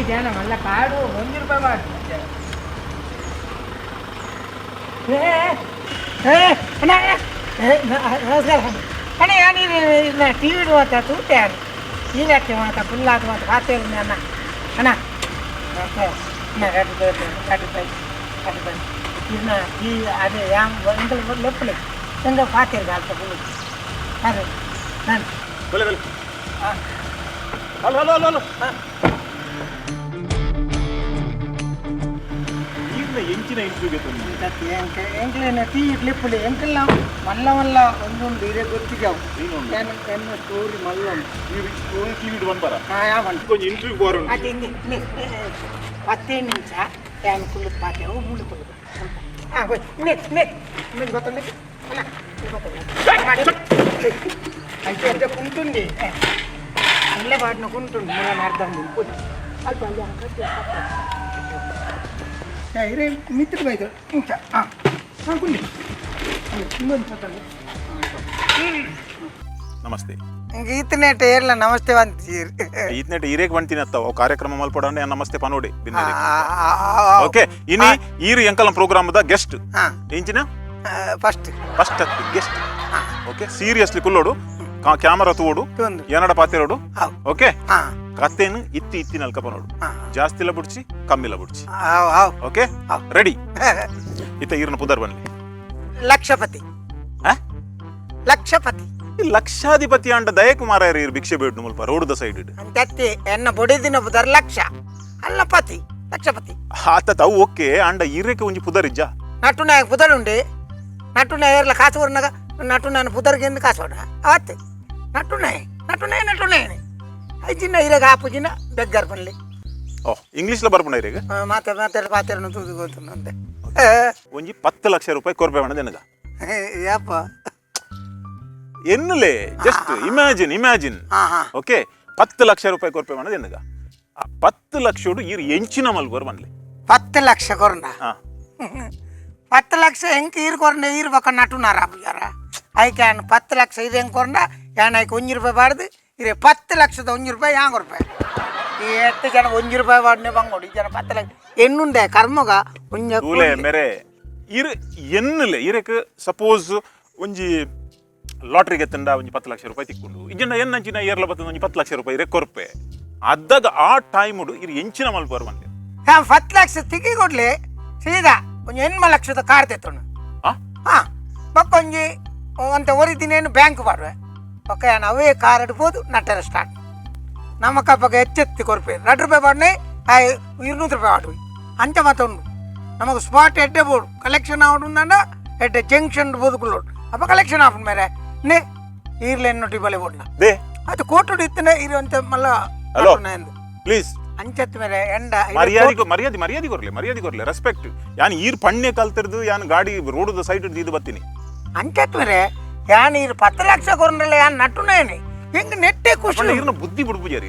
ಜನ ಮಲ್ಲ ಕಾಡು 1 ರೂಪಾಯಿ ಮಾಡಿ ನಮಸ್ಕಾರ ಅಣ್ಣ ಯಾರು ಟಿ ವಿ ಮಾತಾ ತೂಟೆ ಯಾರು ಈಗಕ್ಕೆ ಮಾತಾ ಫುಲ್ ಆದ ಮಾತು ಖಾತೆ ಅಣ್ಣ ಅಣ್ಣ ಇನ್ನ ಈ ಅದೇ ಎಂಕಲ್ ಲೆಪ್ಪಲೆ ಎಂಗ ಖಾತೆ ಕಾಲ್ತ ಫುಲ್ ಅದೇ ನಾನು ಹಲೋ ಹಲೋ ಹಲೋ ಎಂಚಿನ ಇಂಟ್ರ್ಯೂಗೆ ಎಂಕ್ಲೇನ ಟೀ ಲಿಪ್ಪುಲಿ ಎಂಕಲ್ಲ ಮಲ್ಲ ಮಲ್ಲ ಒಂದೊಂದು ಇರೇ ಗೊತ್ತಿಗಾವು ಎನ್ನ ಸ್ಟೋರಿ ಮಲ್ಲ ಟಿವಿ ಬಂದರ ಕೊಂಚ ಇಂಟ್ರ್ಯೂ ಬೋರು ಅದು 15 ನಿಮಿಷ ಏನು ಕುಳ್ಳು ಪಾತೆವು ಮುಳ್ಳು ಕುಳ್ಳು ಗೊತ್ತಲ್ಲ అయితే కుంటుంది అల్లే వాటిన కుంటుంది మనం అర్థం అల్ప ఇరే మిత్రుడు బయట ఇంకా కుండి ನಮಸ್ತೆ ಈತನೇಟ ಏರ್ಲ ನಮಸ್ತೆ ಅಂತೀರಿ ಈತನೇಟ ಈರೇಕ್ ಬಂತೀನಿ ಅತ್ತವ ಕಾರ್ಯಕ್ರಮ ಮಲ್ಪಡನೆ ನಮಸ್ತೆ ಪನೋಡಿ ಓಕೆ ಇನಿ ಈರು ಎಂಕಲ ಪ್ರೋಗ್ರಾಮ್ ದ ಗೆಸ್ಟ್ ಇಂಚಿನ ಫಸ್ಟ್ ಗೆಸ್ಟ್ ಓಕೆ ಸೀರಿಯಸ್ಲಿ ಕುಲ್ಲೋಡು ಕ್ಯಾಮರಾ ತೂಡು ಏನಡ ಪಾತಿರೋಡು ಓಕೆ ಕತ್ತೇನು ಇತ್ತಿ ನಲ್ಕ ಪನೋಡು ಜಾಸ್ತಿಲ ಬುಡ್ಚಿ ಕಮ್ಮಿಲ ಬುಡ್ಚಿ ಓಕೆ ರೆಡಿ ಇತ್ತ ಈರ್ನ ಪುದರ್ ಬನ್ನಿ ಲಕ್ಷಪತಿ ಲಕ್ಷಾಧಿಪತಿ ಅಂಡ ದಯಕುಮಾರ ಇರ್ ಭಿಕ್ಷೆ ಬೇಡು ಮುಲ್ಪ ರೋಡ್ ದ ಸೈಡ್ ಅಂತತ್ತಿ ಎನ್ನ ಬೊಡಿದಿನ ಪುದರ್ ಲಕ್ಷ ಅಲ್ಲ ಪತಿ ಲಕ್ಷಪತಿ ಆತ ಅವು ಓಕೆ ಅಂಡ ಈರೇಕೆ ಒಂಜಿ ಪುದರ್ ಇಜ್ಜ ನಟುನಾಯ ಪುದರ್ ಉಂಡೆ ನಟುನಾಯ ಏರ್ಲ ಕಾಸು ಬರ್ನಾಗ ನಟುನಾನ ಪುದರ್ಗೆ ಎಂದು ಕಾಸು ಹೊಡ ಅವತ್ತೆ ನಟುನಾಯ ಐಜಿನ ಇರಾಗ ಆಪುಜಿನ ಬೆಗ್ಗರ್ ಬನ್ಲಿ ಓ ಇಂಗ್ಲಿಷ್ ಲ ಬರ್ಪುಣ ಇರೇಗ ಮಾತಾಡ ಪಾತ್ರ ತೂದು ಗೊತ್ತಂತೆ ಒಂಜಿ 10 ಲಕ್ಷ ರೂಪಾಯಿ ಕೊರ್ಪೆ ಬಣ್ಣ ನನಗ ಯಾಪ ಎನ್ನಲೆ ಜಸ್ಟ್ ಇಮ್ಯಾಜಿನ್ ಓಕೆ 10 ಲಕ್ಷ ರೂಪಾಯಿ ಕೊರ್ಪೆ ಬಣ್ಣ ನನಗ 10 ಲಕ್ಷ ಈರು ಎಂಚಿನ ಮಲ್ಗೋರ್ ಬನ್ಲಿ 10 ಲಕ್ಷ ಕೊರ್ನ 10 ಲಕ್ಷ ಹೆಂಗ್ ಈರ್ ಕೊರ್ನ ಈರ್ ಬಕ್ಕ ನಟುನಾರ ಯಾರ ಐಕೆ 10 ಲಕ್ಷ ಇದು ಹೆಂಗ್ ಕೊರ್ನ ಯಾನ್ ಐಕೆ 1 ರೂಪಾಯಿ ಬಾಡ್ದು ಇರೇ 10 ಲಕ್ಷದ 1 ರೂಪಾಯಿ ಯಾಂಗ್ ರೂಪಾಯಿ ಈ 8 ಜನ 1 ರೂಪಾಯಿ ಬಾಡ್ನೆ ಬಂಗೋಡು ಈ ಜನ 10 ಲಕ್ಷ ಎನ್ನುಂಡೆ ಕರ್ಮಗ ತೂಲೆ ಮೇರೆ ಇರ್ ಎನ್ನಲೆ ಇರಕ್ಕೆ ಸಪೋಸ್ ಒಂಜಿ ಲಾಟ್ರಿ ಗೆತ್ತಂಡ ಒಂಜಿ 10 ಲಕ್ಷ ರೂಪಾಯಿ ತಿಕ್ಕೊಂಡು ಇಜ್ಜಂಡ ಎನ್ನಂಚಿನ ಏರ್ಲ ಬತ್ತದ ಒಂಜಿ 10 ಲಕ್ಷ ರೂಪಾಯಿ ಇರೇ ಕೊರ್ಪೆ ಅದ್ದಾಗ ಆ ಟೈಮುಡು ಇರ್ ಎಂಚಿನ ಮಲ್ಪರ್ ಬಂದೆ 10 ಲಕ್ಷ ತಿಕ್ಕಿ ಕೊಡ್ಲಿ ಸೀದಾ ಒಂಜಿ 8 ಲಕ್ಷದ ಕಾರ್ ತೆತ್ತೋಣ ಬಕ್ಕೊಂಜಿ ಅಂತ ಒರಿದಿನೇನು ಬ್ಯಾಂಕ್ ಮಾಡುವೆ ಓಕೆ ಅವೇ ಕಾರ್ ಇಡ್ಬೋದು ನಟರ ಸ್ಟಾರ್ಟ್ ನಮ್ಮ ಕಪ್ಪಗೆ ಹೆಚ್ಚೆತ್ತಿ ಕೊರ್ಪೆ 2 ರೂಪಾಯಿ ಬಾಡ್ನೆ 200 ರೂಪಾಯಿ ಆಡು ಅಂಚ ಮತ್ತೊಂದು ನಮಗೆ ಸ್ಪಾಟ್ ಎಡ್ಡೆ ಬೋಡು ಕಲೆಕ್ಷನ್ ಆಡುಂದ ಎಡ್ಡೆ ಜಂಕ್ಷನ್ ಬೋದುಕೊಳ್ಳೋಡು ಅಪ್ಪ ಕಲೆಕ್ಷನ್ ಆಪುಂಡು ಮೇರೆ ನೇ ಈರ್ಲೆನ್ನೊಟ್ಟಿ ಬಲೆ ಬೋಡ್ನ ಅದು ಕೋಟುಡು ಇತ್ತನೆ ಇರುವಂತ ಮಲ್ಲ ಪ್ಲೀಸ್ ಅಂಚತ್ ಮೇಲೆ ಎಂಡ ಮರ್ಯಾದೆ ಕೊರ್ಲೆ ರೆಸ್ಪೆಕ್ಟ್ ಯಾನ್ ಈರ್ ಪಣ್ಣೆ ಕಲ್ತಿರ್ದು ಯಾನ್ ಗಾಡಿ ರೋಡ್ ಸೈಡ್ ಇದು ಬತ್ತೀನಿ ಅಂಚತ್ ಮೇಲೆ ಯಾನ್ ಈರ್ 10 ಲಕ್ಷ ಕೊರ್ನಲ್ಲ ಯಾನ್ ನಟುನೇನಿ ಹೆಂಗ್ ನೆಟ್ಟೆ ಖುಷಿ ಈರ್ನ ಬುದ್ಧಿ ಬಿಡ್ಬುಜಾರಿ